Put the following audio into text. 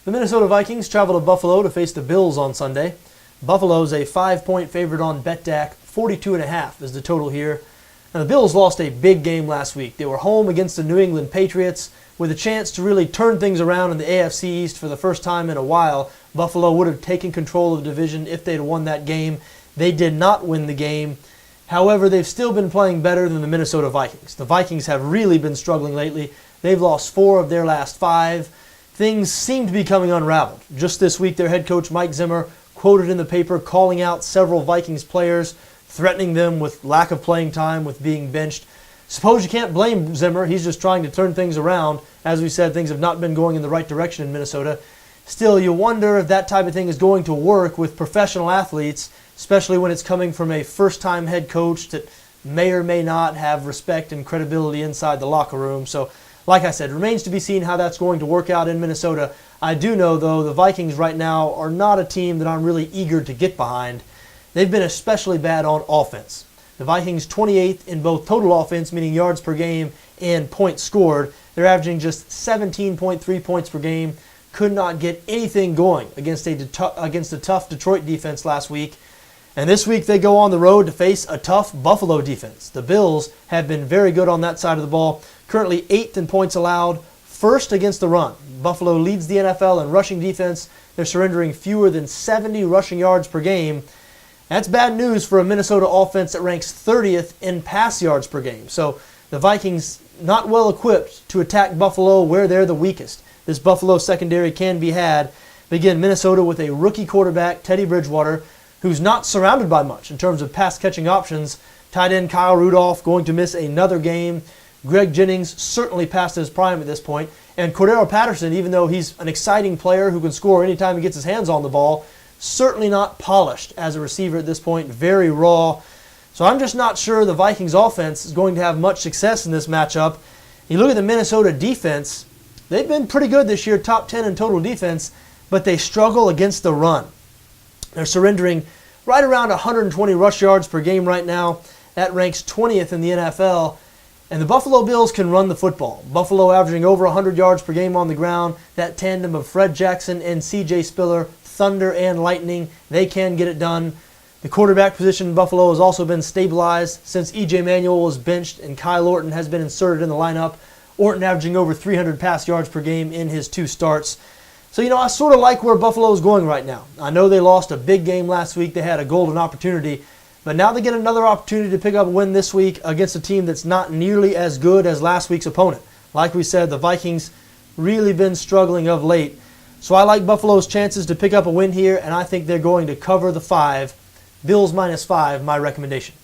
The Minnesota Vikings travel to Buffalo to face the Bills on Sunday. Buffalo's a 5-point favorite on BETDAQ. 42.5 is the total here. Now, the Bills lost a big game last week. They were home against the New England Patriots with a chance to really turn things around in the AFC East for the first time in a while. Buffalo would have taken control of the division if they'd won that game. They did not win the game. However, they've still been playing better than the Minnesota Vikings. The Vikings have really been struggling lately. They've lost 4 of their last 5. Things seem to be coming unraveled. Just this week, their head coach Mike Zimmer quoted in the paper calling out several Vikings players, threatening them with lack of playing time, with being benched. Suppose you can't blame Zimmer. He's just trying to turn things around. As we said, things have not been going in the right direction in Minnesota. Still, you wonder if that type of thing is going to work with professional athletes, especially when it's coming from a first-time head coach that may or may not have respect and credibility inside the locker room. So, like I said, remains to be seen how that's going to work out in Minnesota. I do know, though, the Vikings right now are not a team that I'm really eager to get behind. They've been especially bad on offense. The Vikings 28th in both total offense, meaning yards per game, and points scored. They're averaging just 17.3 points per game. Could not get anything going against a tough Detroit defense last week. And this week they go on the road to face a tough Buffalo defense. The Bills have been very good on that side of the ball. Currently 8th in points allowed, 1st against the run. Buffalo leads the NFL in rushing defense. They're surrendering fewer than 70 rushing yards per game. That's bad news for a Minnesota offense that ranks 30th in pass yards per game. So the Vikings not well equipped to attack Buffalo where they're the weakest. This Buffalo secondary can be had. Again, Minnesota with a rookie quarterback, Teddy Bridgewater, who's not surrounded by much in terms of pass-catching options. Tight end Kyle Rudolph going to miss another game. Greg Jennings certainly past his prime at this point. And Cordero Patterson, even though he's an exciting player who can score anytime he gets his hands on the ball, certainly not polished as a receiver at this point, very raw. So I'm just not sure the Vikings offense is going to have much success in this matchup. You look at the Minnesota defense, they've been pretty good this year, top 10 in total defense, but they struggle against the run. They're surrendering right around 120 rush yards per game right now. That ranks 20th in the NFL. And the Buffalo Bills can run the football. Buffalo averaging over 100 yards per game on the ground. That tandem of Fred Jackson and C.J. Spiller, thunder and lightning, they can get it done. The quarterback position in Buffalo has also been stabilized since E.J. Manuel was benched and Kyle Orton has been inserted in the lineup. Orton averaging over 300 pass yards per game in his 2 starts. So, I sort of like where Buffalo is going right now. I know they lost a big game last week. They had a golden opportunity. But now they get another opportunity to pick up a win this week against a team that's not nearly as good as last week's opponent. Like we said, the Vikings really been struggling of late. So I like Buffalo's chances to pick up a win here, and I think they're going to cover the 5. Bills -5, my recommendation.